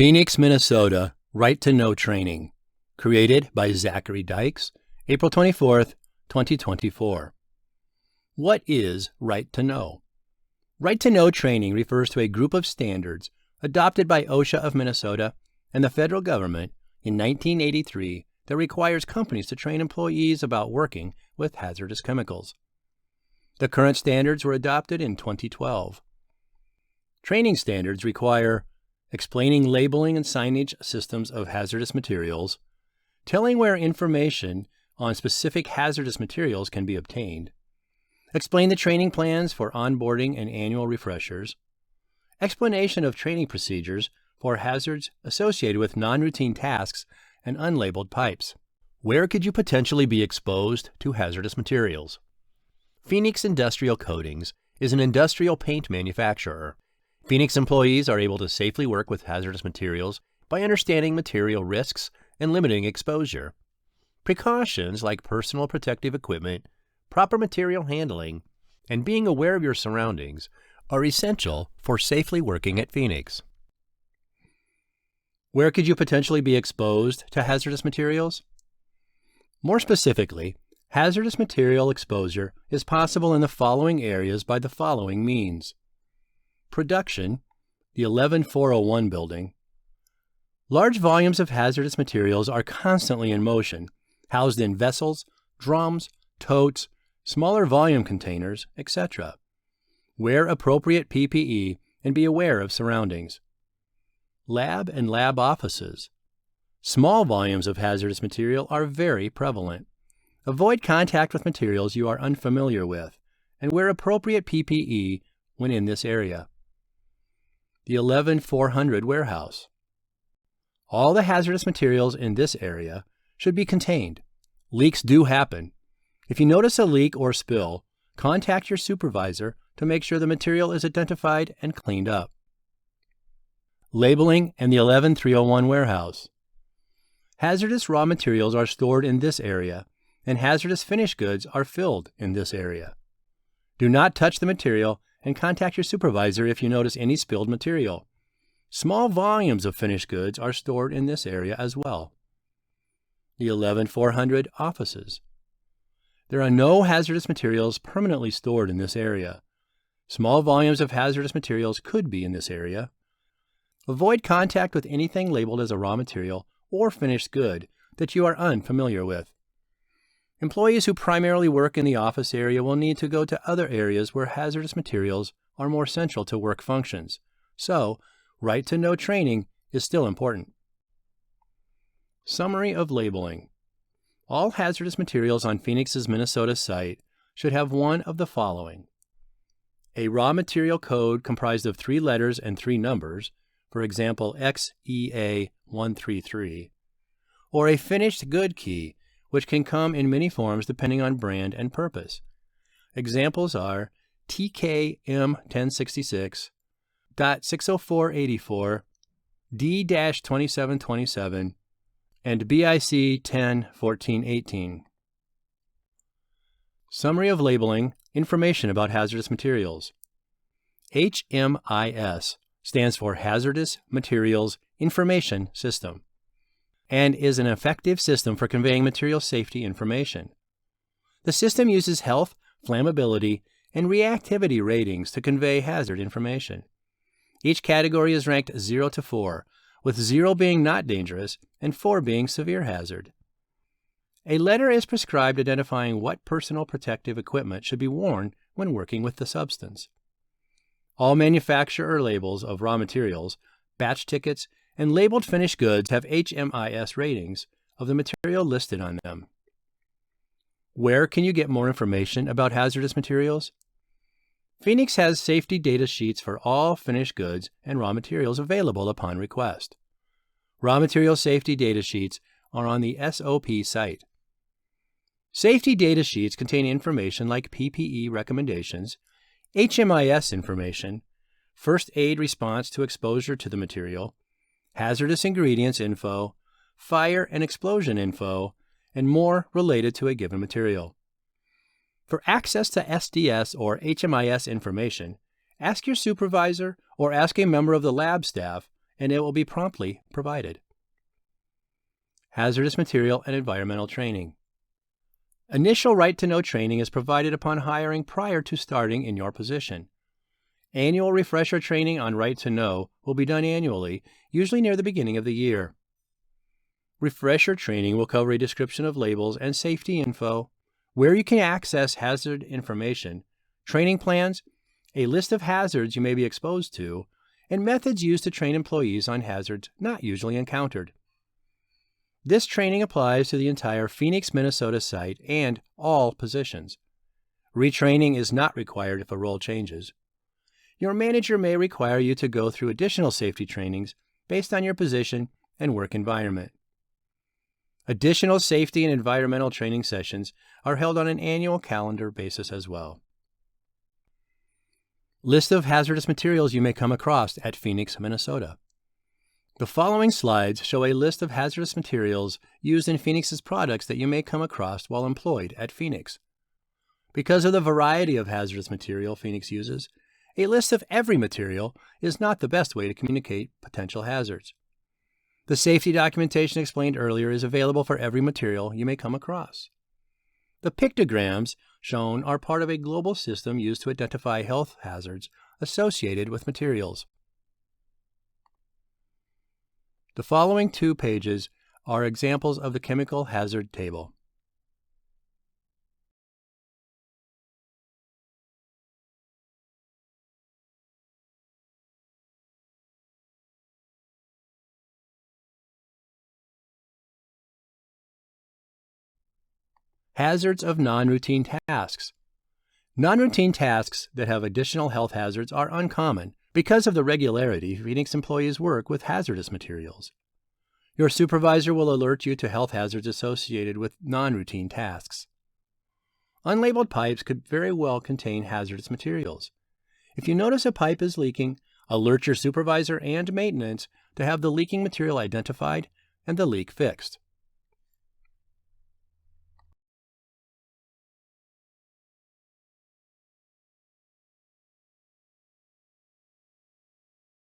Phoenix, Minnesota, Right to Know Training, created by Zachary Dykes, April 24th, 2024. What is Right to Know? Right to Know training refers to a group of standards adopted by OSHA of Minnesota and the federal government in 1983 that requires companies to train employees about working with hazardous chemicals. The current standards were adopted in 2012. Training standards require explaining labeling and signage systems of hazardous materials, telling where information on specific hazardous materials can be obtained, explain the training plans for onboarding and annual refreshers, explanation of training procedures for hazards associated with non-routine tasks and unlabeled pipes. Where could you potentially be exposed to hazardous materials? Phoenix Industrial Coatings is an industrial paint manufacturer. Phoenix employees are able to safely work with hazardous materials by understanding material risks and limiting exposure. Precautions like personal protective equipment, proper material handling, and being aware of your surroundings are essential for safely working at Phoenix. Where could you potentially be exposed to hazardous materials? More specifically, hazardous material exposure is possible in the following areas by the following means. Production, the 11401 building. Large volumes of hazardous materials are constantly in motion, housed in vessels, drums, totes, smaller volume containers, etc. Wear appropriate PPE and be aware of surroundings. Lab and lab offices. Small volumes of hazardous material are very prevalent. Avoid contact with materials you are unfamiliar with, and wear appropriate PPE when in this area. The 11400 warehouse. All the hazardous materials in this area should be contained. Leaks do happen. If you notice a leak or spill, contact your supervisor to make sure the material is identified and cleaned up. Labeling and the 11301 warehouse. Hazardous raw materials are stored in this area, and hazardous finished goods are filled in this area. Do not touch the material and contact your supervisor if you notice any spilled material. Small volumes of finished goods are stored in this area as well. The 11400 offices. There are no hazardous materials permanently stored in this area. Small volumes of hazardous materials could be in this area. Avoid contact with anything labeled as a raw material or finished good that you are unfamiliar with. Employees who primarily work in the office area will need to go to other areas where hazardous materials are more central to work functions. So, Right to Know training is still important. Summary of labeling. All hazardous materials on Phoenix's Minnesota site should have one of the following: a raw material code comprised of 3 letters and 3 numbers, for example XEA133, or a finished good key, which can come in many forms depending on brand and purpose. Examples are TKM1066, .60484, D-2727, and BIC 101418. Summary of labeling, information about hazardous materials. HMIS stands for Hazardous Materials Information System, and is an effective system for conveying material safety information. The system uses health, flammability, and reactivity ratings to convey hazard information. Each category is ranked 0 to 4, with 0 being not dangerous and 4 being severe hazard. A letter is prescribed identifying what personal protective equipment should be worn when working with the substance. All manufacturer labels of raw materials, batch tickets, and labeled finished goods have HMIS ratings of the material listed on them. Where can you get more information about hazardous materials? Phoenix has safety data sheets for all finished goods and raw materials available upon request. Raw material safety data sheets are on the SOP site. Safety data sheets contain information like PPE recommendations, HMIS information, first aid response to exposure to the material, hazardous ingredients info, fire and explosion info, and more related to a given material. For access to SDS or HMIS information, ask your supervisor or ask a member of the lab staff and it will be promptly provided. Hazardous material and environmental training. Initial Right to Know training is provided upon hiring prior to starting in your position. Annual refresher training on Right to Know will be done annually, usually near the beginning of the year. Refresher training will cover a description of labels and safety info, where you can access hazard information, training plans, a list of hazards you may be exposed to, and methods used to train employees on hazards not usually encountered. This training applies to the entire Phoenix, Minnesota site and all positions. Retraining is not required if a role changes. Your manager may require you to go through additional safety trainings based on your position and work environment. Additional safety and environmental training sessions are held on an annual calendar basis as well. List of hazardous materials you may come across at Phoenix, Minnesota. The following slides show a list of hazardous materials used in Phoenix's products that you may come across while employed at Phoenix. Because of the variety of hazardous material Phoenix uses, a list of every material is not the best way to communicate potential hazards. The safety documentation explained earlier is available for every material you may come across. The pictograms shown are part of a global system used to identify health hazards associated with materials. The following 2 pages are examples of the chemical hazard table. Hazards of non-routine tasks. Non-routine tasks that have additional health hazards are uncommon because of the regularity Phoenix employees work with hazardous materials. Your supervisor will alert you to health hazards associated with non-routine tasks. Unlabeled pipes could very well contain hazardous materials. If you notice a pipe is leaking, alert your supervisor and maintenance to have the leaking material identified and the leak fixed.